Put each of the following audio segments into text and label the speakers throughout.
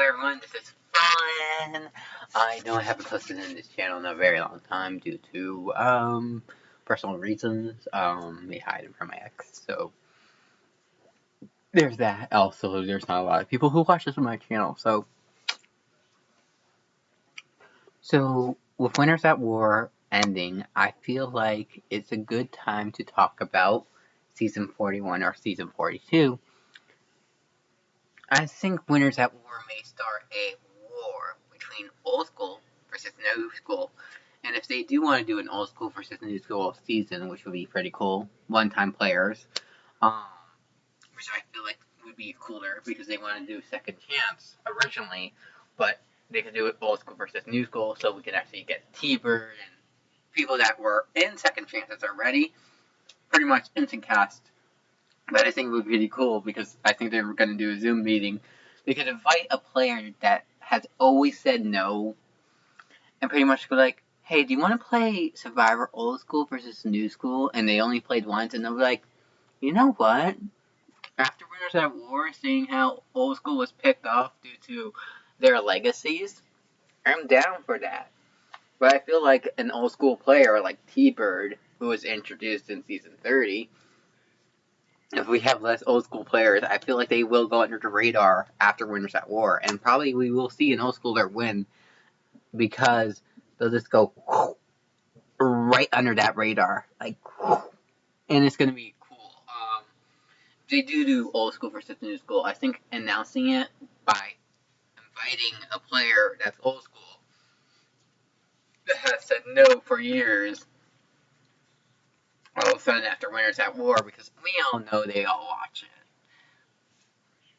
Speaker 1: Hello everyone, this is Fun. I know I haven't posted in this channel in a very long time due to personal reasons, me hiding from my ex, so there's that. Also, there's not a lot of people who watch this on my channel, so with Winners at War ending, I feel like it's a good time to talk about Season 41 or Season 42. I think Winners at War may start a war between old school versus new school. And if they do want to do an old school versus new school season, which would be pretty cool, one-time players, which I feel like would be cooler because they want to do second chance originally, but they could do it old school versus new school, so we could actually get T-Bird and people that were in second chances already, pretty much instant cast. But I think it would be really cool because I think they were going to do a Zoom meeting. They could invite a player that has always said no and pretty much go like, hey, do you want to play Survivor Old School versus New School? And they only played once, and they'll be like, you know what? After Winners at War, seeing how Old School was picked off due to their legacies, I'm down for that. But I feel like an old school player like T-Bird, who was introduced in Season 30, if we have less old school players, I feel like they will go under the radar after Winners at War, and probably we will see an old schooler win because they'll just go right under that radar, like, and it's gonna be cool. If they do old school versus new school, I think announcing it by inviting a player that's old school that has said no for years, all of a sudden after Winners at War, because we all know they all watch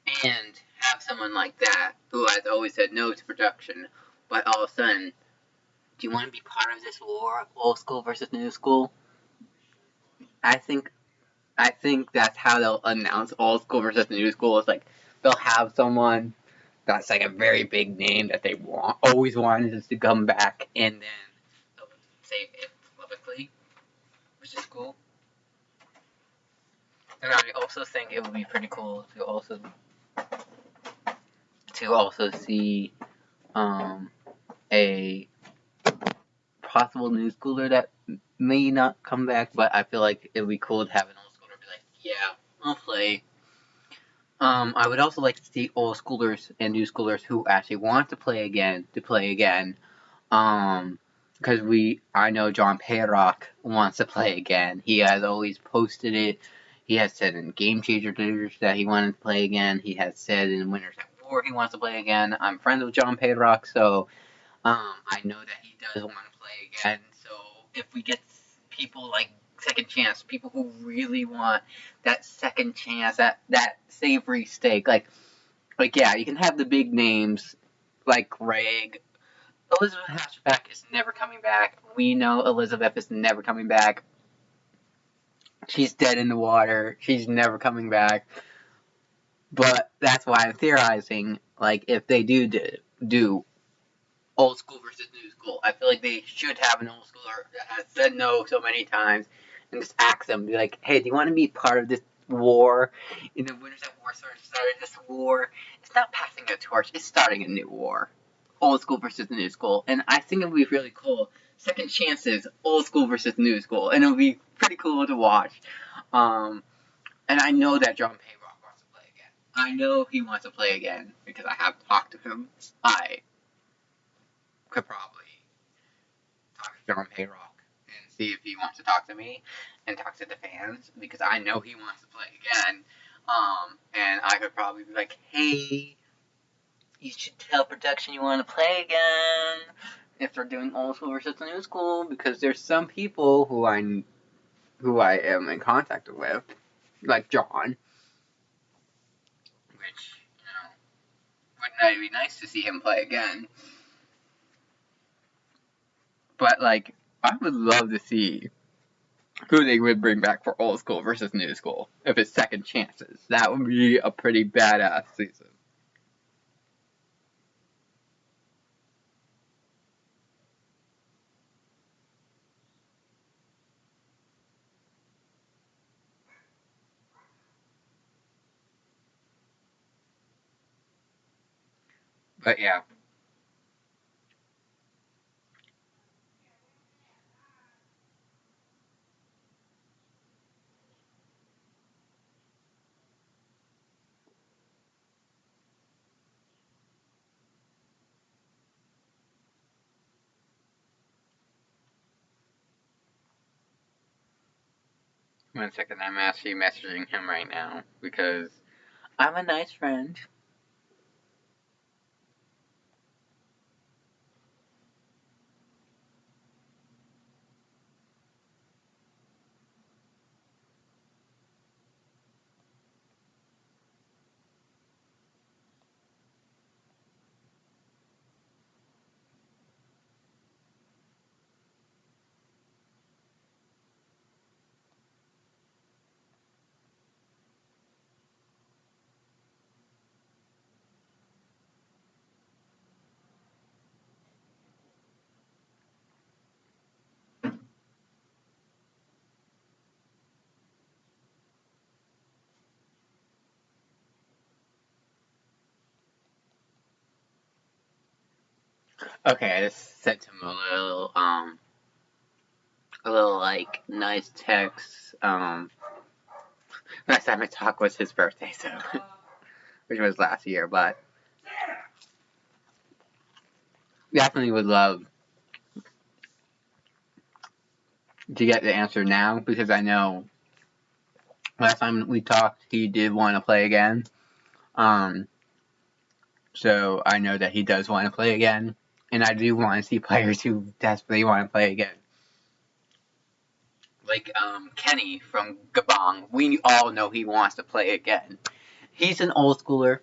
Speaker 1: it. And have someone like that who has always said no to production, but all of a sudden, do you want to be part of this war, old school versus new school? I think that's how they'll announce old school versus new school. It's like they'll have someone that's like a very big name that they always wanted to come back, and then they'll say it publicly, which is cool. And I also think it would be pretty cool to also see a possible new schooler that may not come back, but I feel like it would be cool to have an old schooler be like, yeah, I'll play. I would also like to see old schoolers and new schoolers who actually want to play again. Because I know John Payrock wants to play again. He has always posted it. He has said in Game Changers that he wanted to play again. He has said in Winners at War he wants to play again. I'm friends with John Payrock, so I know that he does want to play again. So if we get people like second chance, people who really want that second chance, that savory steak, like yeah, you can have the big names like Greg. Elizabeth Hatchback is never coming back. We know Elizabeth is never coming back. She's dead in the water. She's never coming back. But that's why I'm theorizing, like, if they do old school versus new school, I feel like they should have an old schooler that has said no so many times and just ask them, be like, hey, do you want to be part of this war? You know, Winners at War sort of started this war. It's not passing a torch, it's starting a new war. Old school versus new school. And I think it would be really cool. Second chances, old school versus new school. And it would be pretty cool to watch. And I know that John Payrock wants to play again. I know he wants to play again because I have talked to him. I could probably talk to John Payrock and see if he wants to talk to me and talk to the fans because I know he wants to play again. And I could probably be like, hey, you should tell production you want to play again if they're doing old school versus new school, because there's some people who I am in contact with, like John, which, you know, wouldn't it be nice to see him play again? But like, I would love to see who they would bring back for old school versus new school if it's second chances. That would be a pretty badass season. But yeah. One second, I'm actually messaging him right now because I'm a nice friend. Okay, I just sent him a little like nice text. Last time I talked was his birthday, so which was last year, but definitely would love to get the answer now because I know last time we talked he did want to play again. Um, so I know that he does want to play again, and I do want to see players who desperately want to play again. Like Kenny from Gabong, we all know he wants to play again. He's an old schooler.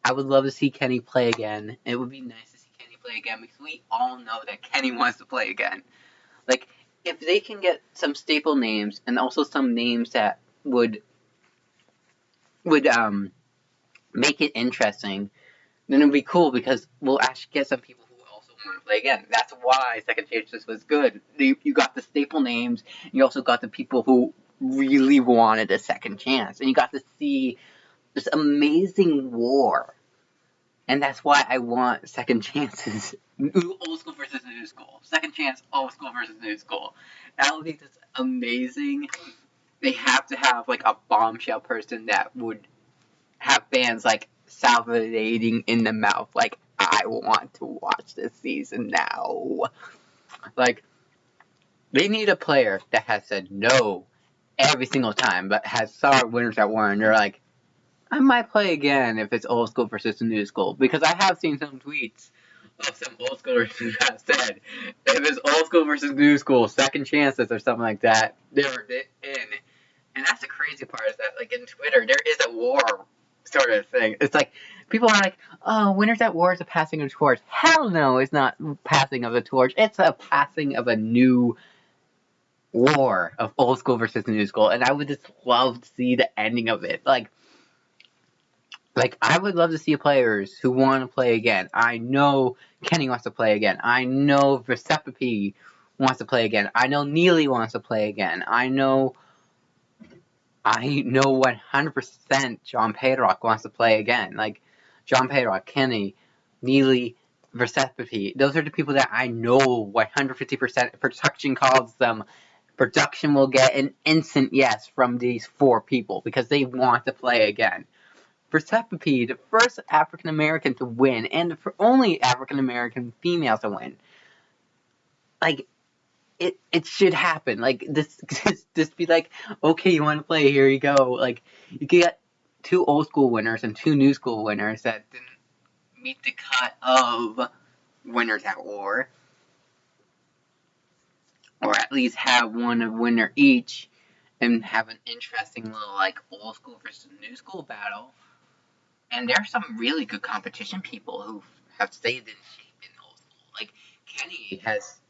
Speaker 1: I would love to see Kenny play again. It would be nice to see Kenny play again because we all know that Kenny wants to play again. Like, if they can get some staple names and also some names that would make it interesting, then it'd be cool because we'll actually get some people who also want to play again. That's why Second Chances was good. You got the staple names, you also got the people who really wanted a second chance, and you got to see this amazing war. And that's why I want second chances. Old school versus new school. Second chance, old school versus new school. That would be just amazing. They have to have like a bombshell person that would have fans like salivating in the mouth. Like, I want to watch this season now. Like, they need a player that has said no every single time, but has saw winners at war and they're like, I might play again if it's old school versus new school because I have seen some tweets of some old schoolers who have said if it's old school versus new school, second chances or something like that, they're in. And that's the crazy part is that like in Twitter there is a war sort of thing. It's like people are like, oh, winners at war is a passing of the torch. Hell no, it's not passing of the torch. It's a passing of a new war of old school versus new school, and I would just love to see the ending of it. Like, I would love to see players who want to play again. I know Kenny wants to play again. I know Versepipi wants to play again. I know Neely wants to play again. I know 100% John Payrock wants to play again. Like, John Payrock, Kenny, Neely, Versepipi. Those are the people that I know 150% production calls them. Production will get an instant yes from these four people because they want to play again. Persephone, the first African American to win, and the only African American female to win. Like, it should happen. Like, this be like, okay, you want to play? Here you go. Like, you get two old school winners and two new school winners that didn't meet the cut of winners at war, or at least have one a winner each, and have an interesting little like old school versus new school battle. And there's some really good competition people who have stayed in shape in old school. Like Kenny has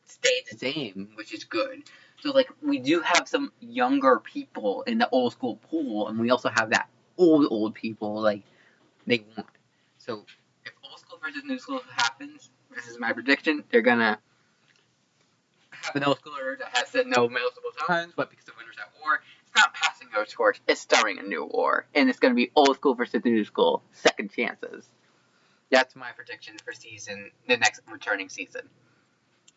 Speaker 1: stayed the same, which is good. So like we do have some younger people in the old school pool, and we also have that old people like they want. So if old school versus new school happens, this is my prediction. They're gonna have an old schooler that has said no multiple times, but because the winners at war, it's not passing no torch. It's starting a new war, and it's gonna be old school versus new school. Second chances. That's my prediction for the next returning season.